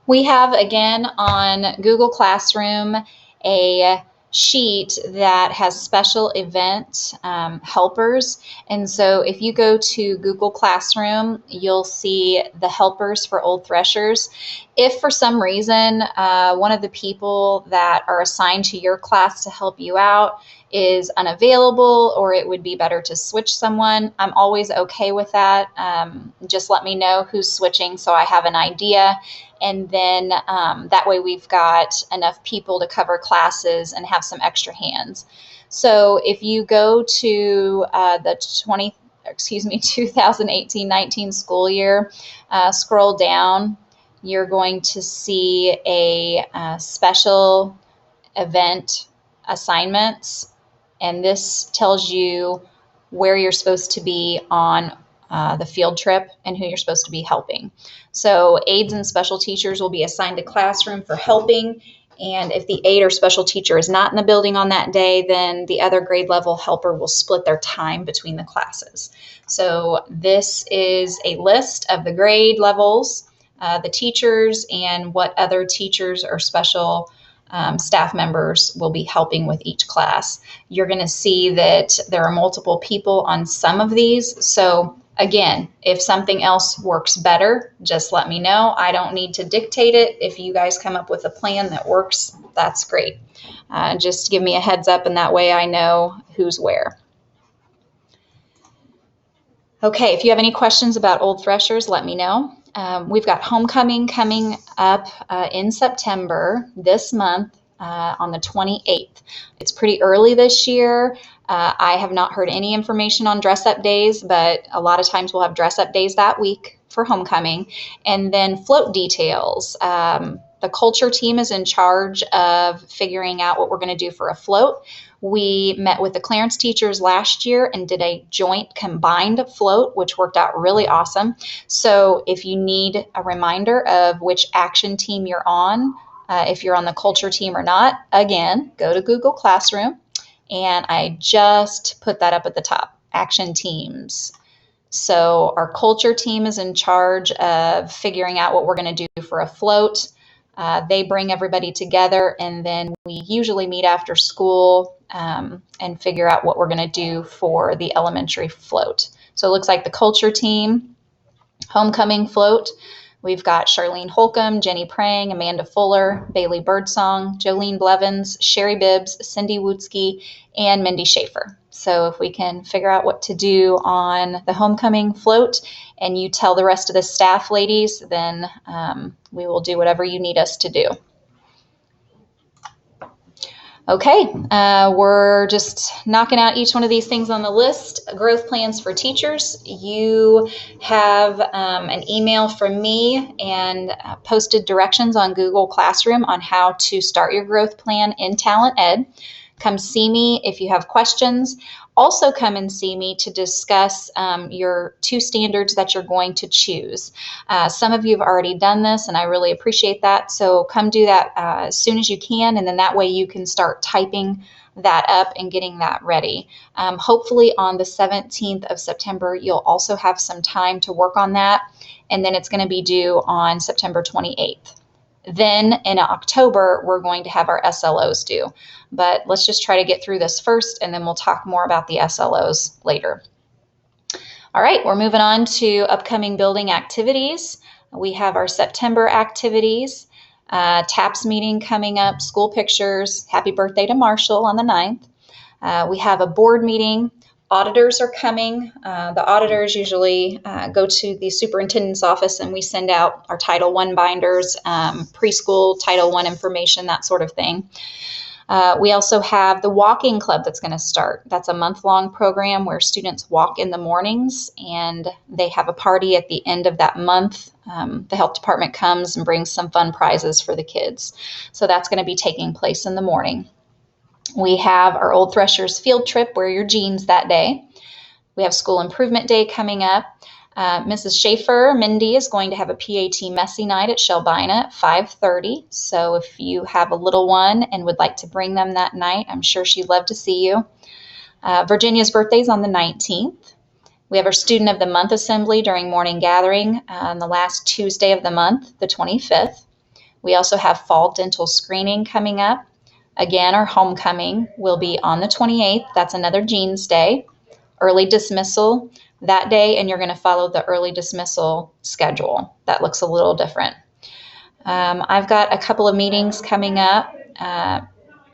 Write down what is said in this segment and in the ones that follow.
We have, again, on Google Classroom, a sheet that has special event helpers. And so if you go to Google Classroom, you'll see the helpers for Old Threshers. If for some reason one of the people that are assigned to your class to help you out is unavailable, or it would be better to switch someone, I'm always okay with that. Just let me know who's switching so I have an idea. And then that way we've got enough people to cover classes and have some extra hands. So if you go to the 2018-19 school year, scroll down, you're going to see a special event assignments, and this tells you where you're supposed to be on the field trip and who you're supposed to be helping. So aides and special teachers will be assigned to classroom for helping, and if the aide or special teacher is not in the building on that day, then the other grade level helper will split their time between the classes. So this is a list of the grade levels, the teachers, and what other teachers or special staff members will be helping with each class. You're going to see that there are multiple people on some of these. So again, if something else works better, just let me know. I don't need to dictate it. If you guys come up with a plan that works, that's great. Just give me a heads up, and that way I know who's where. Okay, if you have any questions about Old Threshers, let me know. We've got homecoming coming up in September this month on the 28th. It's pretty early this year. I have not heard any information on dress-up days, but a lot of times we'll have dress-up days that week for homecoming. And then float details. The culture team is in charge of figuring out what we're going to do for a float. We met with the Clarence teachers last year and did a joint combined float, which worked out really awesome. So if you need a reminder of which action team you're on, if you're on the culture team or not, again, go to Google Classroom, and I just put that up at the top, action teams. So our culture team is in charge of figuring out what we're going to do for a float. They bring everybody together, and then we usually meet after school and figure out what we're going to do for the elementary float. So it looks like the culture team, homecoming float, we've got Charlene Holcomb, Jenny Prang, Amanda Fuller, Bailey Birdsong, Jolene Blevins, Sherry Bibbs, Cindy Woodsky, and Mindy Schaefer. So if we can figure out what to do on the homecoming float, and you tell the rest of the staff ladies, then we will do whatever you need us to do. Okay, we're just knocking out each one of these things on the list. Growth plans for teachers. You have an email from me and posted directions on Google Classroom on how to start your growth plan in Talent Ed. Come see me if you have questions. Also come and see me to discuss your 2 standards that you're going to choose. Some of you have already done this, and I really appreciate that. So come do that as soon as you can, and then that way you can start typing that up and getting that ready. Hopefully on the 17th of September, you'll also have some time to work on that, and then it's going to be due on September 28th. Then in October, we're going to have our SLOs due. But let's just try to get through this first, and then we'll talk more about the SLOs later. All right, we're moving on to upcoming building activities. We have our September activities, TAPS meeting coming up, school pictures, happy birthday to Marshall on the 9th. We have a board meeting. Auditors are coming. The auditors usually go to the superintendent's office, and we send out our Title I binders, preschool, Title I information, that sort of thing. We also have the walking club that's going to start. That's a month-long program where students walk in the mornings, and they have a party at the end of that month. The health department comes and brings some fun prizes for the kids. So that's going to be taking place in the morning. We have our Old Threshers field trip, wear your jeans that day. We have School Improvement Day coming up. Mrs. Schaefer, Mindy, is going to have a PAT messy night at Shelbina at 5:30. So if you have a little one and would like to bring them that night, I'm sure she'd love to see you. Virginia's birthday is on the 19th. We have our Student of the Month assembly during morning gathering on the last Tuesday of the month, the 25th. We also have fall dental screening coming up. Again, our homecoming will be on the 28th. That's another Jeans Day. Early dismissal that day, and you're going to follow the early dismissal schedule. That looks a little different. I've got a couple of meetings coming up.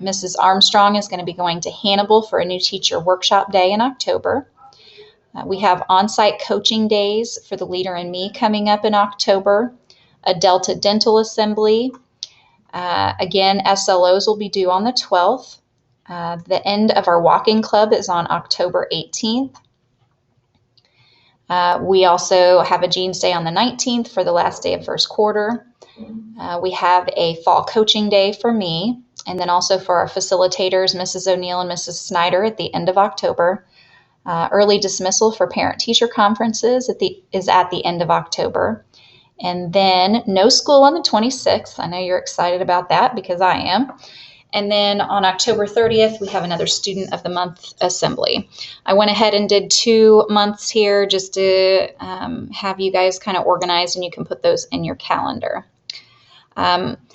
Mrs. Armstrong is going to be going to Hannibal for a new teacher workshop day in October. We have on-site coaching days for the Leader in Me coming up in October. A Delta Dental Assembly. Again, SLOs will be due on the 12th. The end of our walking club is on October 18th. We also have a Jeans Day on the 19th for the last day of first quarter. We have a fall coaching day for me, and then also for our facilitators, Mrs. O'Neill and Mrs. Snyder, at the end of October. Early dismissal for parent-teacher conferences is at the end of October. And then no school on the 26th. I know you're excited about that because I am. And then on October 30th, we have another Student of the Month assembly. I went ahead and did 2 months here just to have you guys kind of organized, and you can put those in your calendar.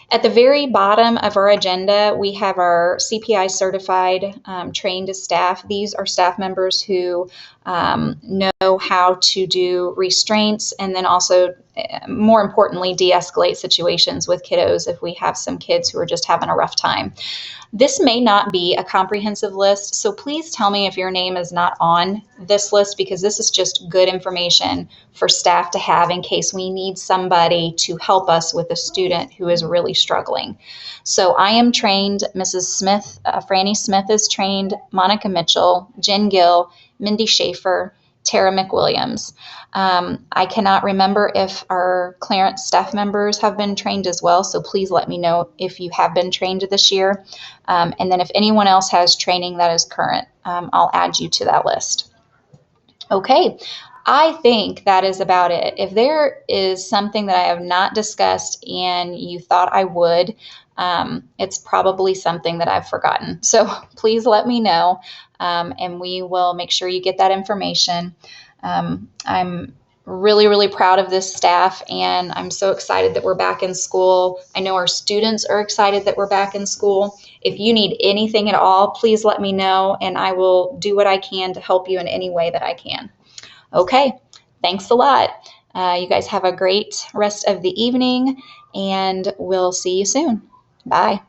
At the very bottom of our agenda, we have our CPI certified trained staff. These are staff members who know how to do restraints, and then also, more importantly, de-escalate situations with kiddos if we have some kids who are just having a rough time. This may not be a comprehensive list, so please tell me if your name is not on this list, because this is just good information for staff to have in case we need somebody to help us with a student who is really struggling. So I am trained, Mrs. Smith, Franny Smith is trained, Monica Mitchell, Jen Gill, Mindy Schaefer, Tara McWilliams. I cannot remember if our Clarence staff members have been trained as well, so please let me know if you have been trained this year. And then if anyone else has training that is current, I'll add you to that list. Okay, I think that is about it. If there is something that I have not discussed and you thought I would, it's probably something that I've forgotten. So please let me know, and we will make sure you get that information. I'm really, really proud of this staff, and I'm so excited that we're back in school. I know our students are excited that we're back in school. If you need anything at all, please let me know, and I will do what I can to help you in any way that I can. Okay, thanks a lot. You guys have a great rest of the evening, and we'll see you soon. Bye.